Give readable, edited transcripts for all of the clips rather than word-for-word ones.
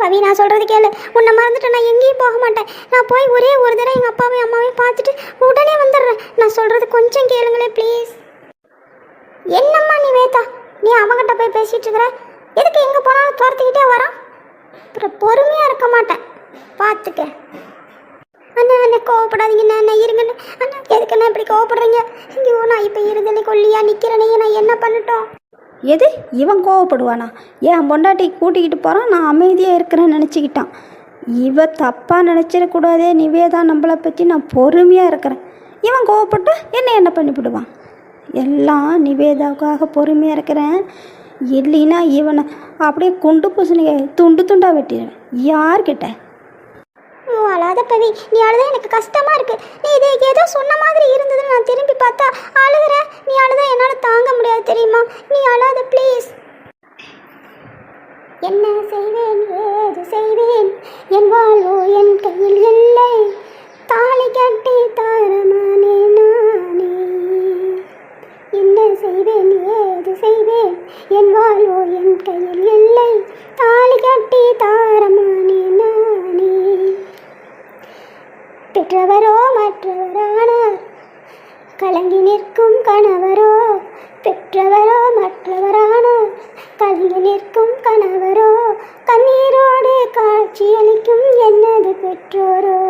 பவி, நான் சொல்கிறது கேளு. உன்னை மறந்துட்டு நான் எங்கேயும் போக மாட்டேன். நான் போய் ஒரே ஒரு தடவை எங்கள் அப்பாவையும் அம்மாவையும் பார்த்துட்டு உடனே வந்துடுறேன். நான் சொல்கிறது கொஞ்சம் கேளுங்களேன் ப்ளீஸ். என்னம்மா நிவேதா, நீ அவங்ககிட்ட போய் பேசிகிட்டு இருக்கிற? எதுக்கு எங்கே போனாலும் துரத்திக்கிட்டே வரான்? அப்புறம் பொறுமையாக இருக்க மாட்டேன், பார்த்துக்க. அண்ணா அண்ணா கோவப்படாதீங்கண்ணா, அண்ணா இருங்கண்ணா. அண்ணா எதுக்குண்ணா இப்படி கோவப்படுறீங்க? ஐயோ, நான் இப்போ இருந்தனே கொல்லியா நிற்கிறேனே, நான் என்ன பண்ணட்டும்? எது இவன் கோவப்படுவானா? ஏன் பொண்டாட்டி கூட்டிக்கிட்டு போகிறான், நான் அமைதியாக இருக்கிறேன்னு நினச்சிக்கிட்டான். இவ தப்பாக நினச்சிடக்கூடாதே நிவேதா நம்மளை பற்றி. நான் பொறுமையாக இருக்கிறேன். இவன் கோவப்பட்டு என்ன பண்ணிவிடுவான்? எல்லாம் நிவேதாவுக்காக பொறுமையாக இருக்கிறேன். இல்லைன்னா இவனை அப்படியே குண்டு பூசணியை துண்டு துண்டாக வெட்டிடுவேன். யார்கிட்ட? ஓ அழாத பவி, நீ அழுத எனக்கு கஷ்டமா இருக்கு. நீ இதை ஏதோ சொன்ன மாதிரி இருந்ததுன்னு நான் திரும்பி பார்த்தா அழுகிற. நீ அழுத என்னால் தாங்க முடியாது தெரியுமா? நீ அழாத ப்ளீஸ். என்ன செய்வேன் ஏது செய்வேன், என் வாழ்வோ என் கையில் இல்லை. தாலி கட்டி தாரமானே நானே. என்ன செய்வேன் ஏது செய்வேன், என் வாழ்வோ என் கையில் இல்லை. தாலி கட்டி தாரமானே நானே. பெற்றவரோ மற்றவரானார், கலங்கி நிற்கும் கணவரோ. பெற்றவரோ மற்றவரானார், கலங்கி நிற்கும் கணவரோ. கண்ணீரோடு காட்சியளிக்கும் என்னது பெற்றோரோ.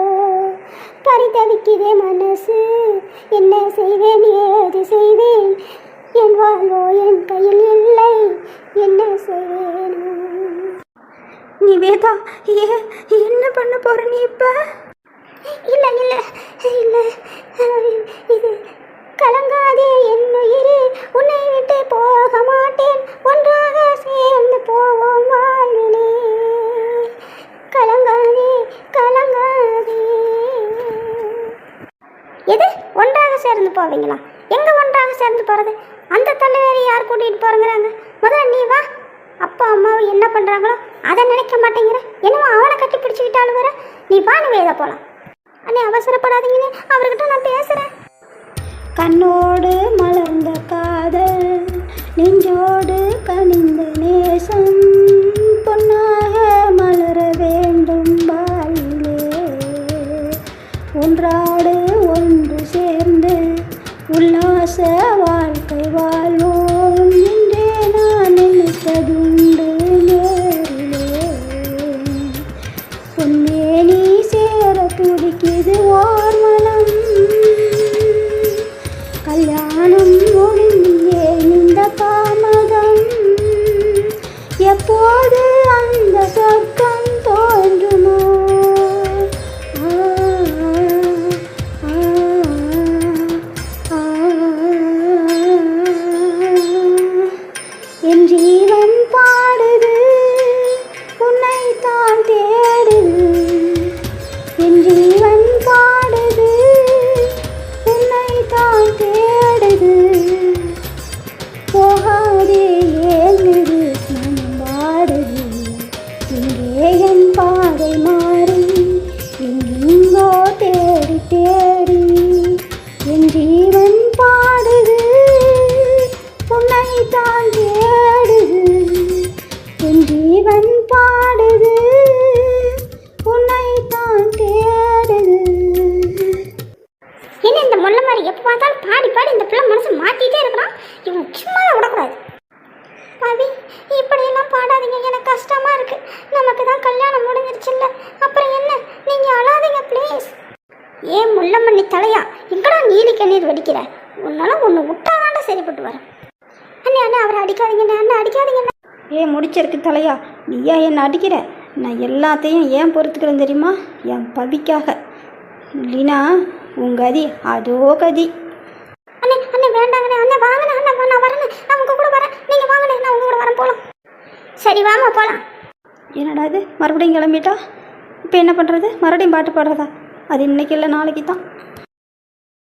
பரிதவிக்கிறே மனசு, என்ன செய்வேன் ஏது செய்வேன், என் வாழ்வோ என் கையில் இல்லை. என்ன செய்வேனோ? நிவேதா, என்ன பண்ண போற நீ இப்போ? இல்லை இல்லை இல்லை, இது கலங்காதே என் உயிரே, உன்னை விட்டு போக மாட்டேன். ஒன்றாக சேர்ந்து போவோம் வாழ்விலே. கலங்காதே கலங்காதே. எது ஒன்றாக சேர்ந்து போவீங்களா? எங்கே ஒன்றாக சேர்ந்து போகிறது? அந்த தலைவரை யார் கூட்டிகிட்டு போகிறேங்கிறாங்க? முதல்ல நீ வா. அப்பா அம்மாவை என்ன பண்ணுறாங்களோ அதை நினைக்க மாட்டேங்கிற. என்னமோ அவனை கட்டி பிடிச்சிக்கிட்டாலும் வர. நீ வா நிவேதா போகலாம். அண்ணே அவசரப்படாதீங்கண்ணே, அவர்கிட்ட நான் பேசுகிறேன். கண்ணோடு மலர்ந்த காதல், நெஞ்சோடு கனிந்த நேசம், பொன்னாக மலர வேண்டும் வாழ்விலே. ஒன்றாடு ஒன்று சேர்ந்து உல்லாச வாழ்க்கை வாழ்வோம் என்றே நான் நினைத்ததுண்டு நேரிலே. பொன்னேனி சேர துடிக்குது ஓர் மனம், கல்யாணம் முடிந்தே இந்த தாமதம். எப்போது அந்த சொர்க்கம் தோன்றுமோ? என் ஜீவன் பாடுது, உன்னைத்தான் தேடுது. என் ஜீவன் பாடுது, உன்னைத்தான் தேடுது. போகாதே ஏங்குது, மனம் வாடுது. இங்கே என் பாதை மாறி எங்கெங்கோ தேடி தேடி. என் ஜீவன் பாடுது, உன்னைத்தான் தேடுது. என் ஜீவன் பாடுது, உன்னைத்தான் தேடுது. என்ன இந்த முல்லை மாதிரி எப்போ பார்த்தாலும் பாடி பாடி இந்த பிள்ளை மனசு மாற்றிட்டே இருக்கிறான். இவன் சும்மா விடக்கூடாது. பவி, இப்படியெல்லாம் பாடாதீங்க, எனக்கு கஷ்டமா இருக்கு. நமக்கு தான் கல்யாணம் முடிஞ்சிருச்சுல்ல, அப்புறம் என்ன? நீங்கள் அழாதீங்க ப்ளீஸ். ஏன் முள்ளமண்ணி தலையா, எங்கடா நீலி கண்ணீர் வடிக்கிற? உன்னால ஒன்று விட்டாதாண்டா சரிப்பட்டு வர. அண்ணே அண்ணே, அவரை அடிக்காதீங்கண்ணே, அண்ணே அடிக்காதீங்கண்ணே. முடிச்சிருக்கு தலையா, நீ ஏன் என்னை அடிக்கிற? நான் எல்லாத்தையும் ஏன் பொறுத்துக்கிறேன் தெரியுமா? என் பவிக்காக. இல்லைனா உன் கதி அதோ கதி. அண்ணே அண்ணே வேண்டாங்கண்ணே, அண்ணே வாங்கண்ணே, அண்ணே நான் வரேண்ணே, நான் உங்கள் கூட வரேன். நீங்கள் வாங்கண்ணே, நான் உங்கள் கூட வரேன், போகலாம். சரி வாமா போகலாம். என்னடா இது, மறுபடியும் கிளம்பிட்டா? இப்போ என்ன பண்ணுறது? மறுபடியும் பாட்டு பாடுறதா? அது இன்னைக்கு இல்லை நாளைக்கு தான்.